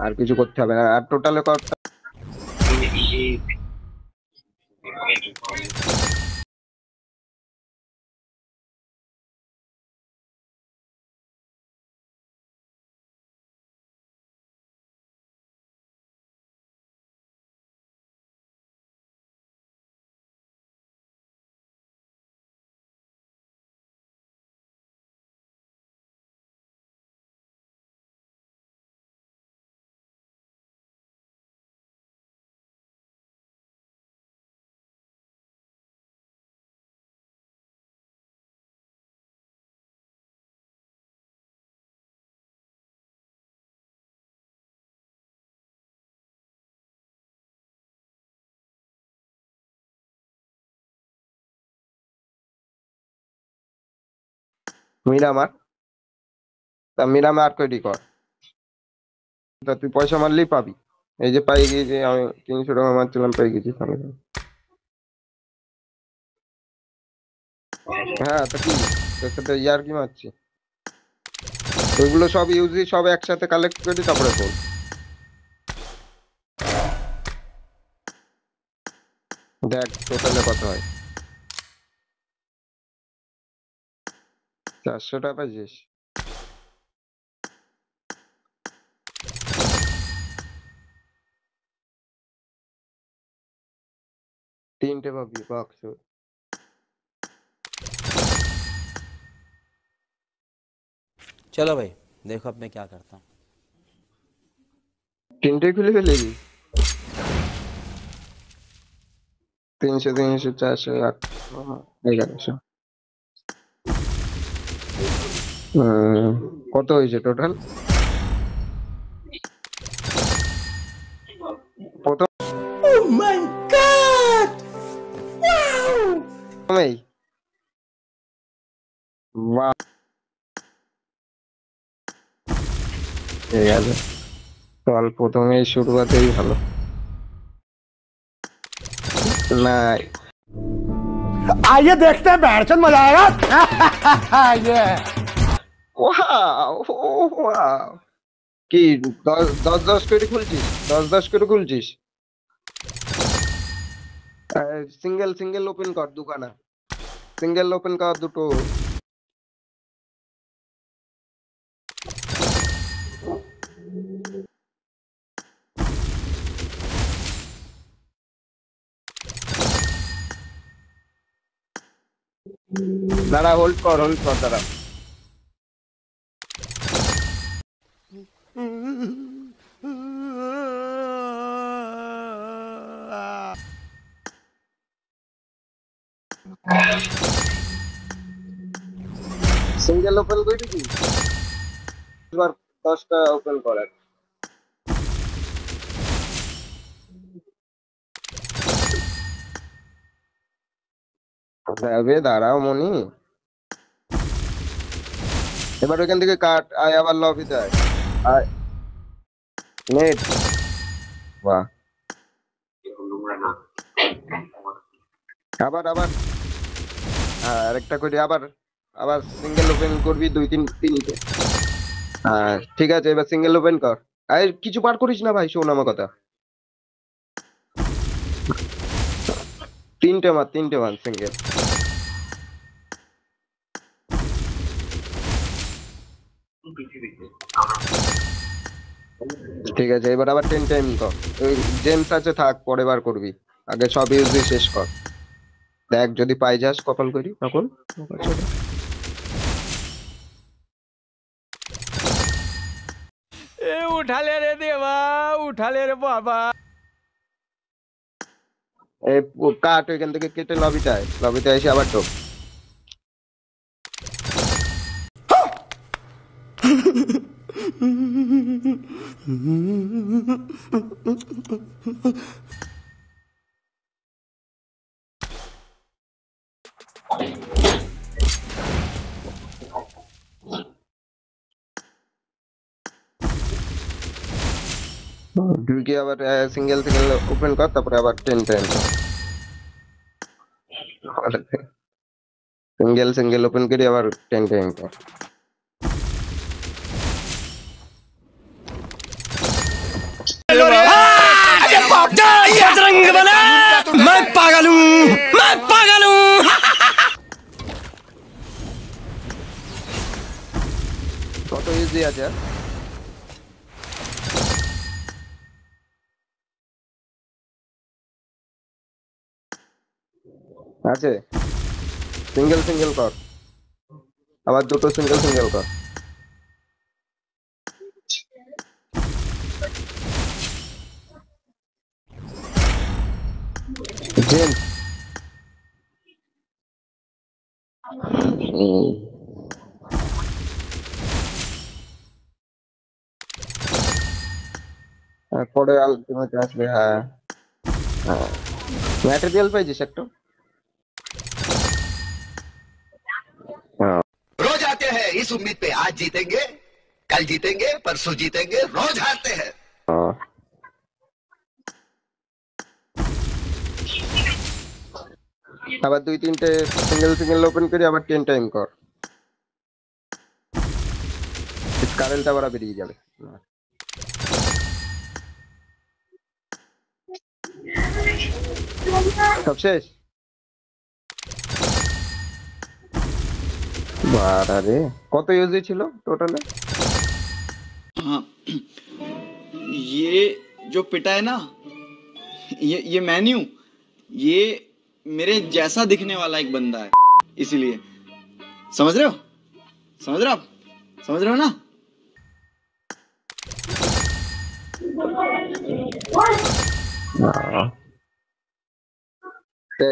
আর কিছু করতে হবে না, আর টোটালে কত? মিরামার, তা মিরামার কয়টি কর, তা তুই পয়সা মারলেই পাবি। এই যে পাই গিয়েছি আমি, 300 টাকা মারছিলাম, পেয়ে গেছি সঙ্গে সঙ্গে। হ্যাঁ তা কি, তোর সাথে ইয়ার কি মারছি? ওইগুলো সব ইউজি সব একসাথে কালেক্ট করি তারপরে খোল। দেখ টোটালে কত হয়। 400 টাকা পাইছিস? তিনটে পাবি বাক্স। चलो भाई, देखो अब मैं क्या करता हूँ। তিনটে খুলে ফেলেছি। 300, 300, 400, 1100। কত হয়েছে টোটাল Oh my God! প্রথমেই? বাহ, ঠিক আছে, চল প্রথমেই শুরুতেই ভালো। না, आइए देखते हैं बैठचंद मजा आएगा ये ওয়াও, ওয়াও। কি, 10 10 করে খুলছিস? 10 10 করে খুলছিস? সিঙ্গেল সিঙ্গেল ওপেন কর দুখানা, সিঙ্গেল ওপেন কর দুটো। দাঁড়া, হোল্ড কর, হোল্ড কর, দাঁড়া। সিঙ্গেল ওপেন করে কি এবার 10টা ওপেন করার। যাবে, দাঁড়াও মনি। এবার ওইখান থেকে কাট, আয় আবার লবিতে আয়। আয়, নেট, বাহ। আবার আবার, হ্যাঁ আরেকটা করে আবার, আবার সিঙ্গেল ওপেন করবি, দুই তিন তিনটে। হ্যাঁ ঠিক আছে, এবার সিঙ্গেল ওপেন কর। আরে কিছু পার করিস না ভাই, শোন আমার কথা। তিনটে মার সিঙ্গেল। ঠিক আছে, এবার আবার 10 টাইম কর। ওই জেমস আছে থাক, পরে বার করবি, আগে সব ইউজ দিয়ে শেষ কর। দেখ যদি পাই যাস কপাল করি তখন। ए उठा ले रे देवा उठा ले रे बाबा এই কাট, ওইখান থেকে কেটে লবিতে আয়, লবিতে এসে আবার ঢোক। ঢুকে আবার সিঙ্গেল সিঙ্গেল ওপেন কর, তারপরে আবার 10 টাইম কর। সিঙ্গেল সিঙ্গেল ওপেন করি, আবার 10 টাইম কর। मैं पागल हूँ। কত ইজি আছে? আছে সিঙ্গেল সিঙ্গেল কর, আবার দুটো সিঙ্গেল সিঙ্গেল কর। জেমস পরে আলটিমেট আসবে। হ্যাঁ হ্যাঁ, ম্যাটেরিয়াল পাইছিস একটু? হ্যাঁ रोज आते हैं इस उम्मीद पे आज जीतेंगे, कल जीतेंगे, परसों जीतेंगे, रोज हारते हैं। হ্যাঁ। আবার দুই তিনটে সিঙ্গেল সিঙ্গেল ওপেন করে আবার 10 টাইম কর, কারেন্টটা আবার বেরিয়ে যাবে। সব শেষ? বাড়ারে কত ইউজি ছিল টোটালে? हाँ, ये जो पिटा है ना, ये मैं नहीं हूं, ये मेरे जैसा दिखने वाला एक बंदा है, इसीलिए। समझ रहे हो? समझ रहे हो आप? समझ रहे हो ना?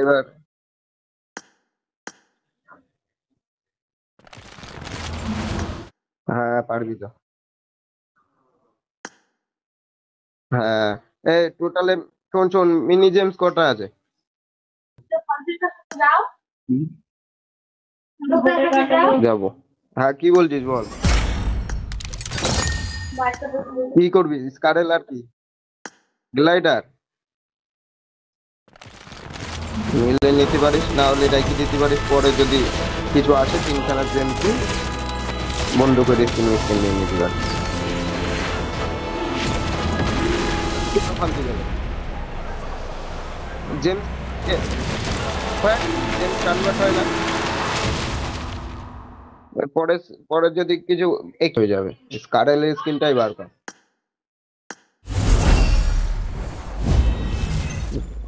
এবার হ্যাঁ পারবি তো। হ্যাঁ এই টোটালে শোন শোন, মিনি জেমস কটা আছে? যাবো। হ্যাঁ কি বলছিস বল, কি করবি? স্কারেল আর কি গ্লাইডার মিলে নিতে পারিস, না হলে রেখে দিতে পারিস, পরে যদি কিছু আসে তিনখানা জেমস বন্ধ করে স্কিন মিস্কিন নিয়ে নিতে পারিস। ফালতু গেল জেমস, জেমস কনভার্ট হয় না, পরে পরে যদি কিছু এক হয়ে যাবে, স্কারেলের স্কিনটাই বার কর,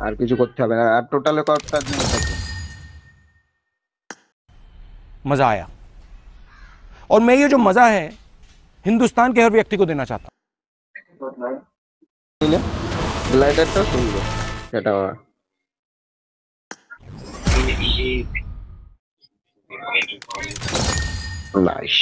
আর কিছু করতে হবে না। আর টোটালে কতটা জিনিস আছে? मजा आया और मैं ये जो मजा है हिंदुस्तान के हर व्यक्ति को देना चाहता हूं। গ্লাইডারটা সুন্দর, সেটা নাইস।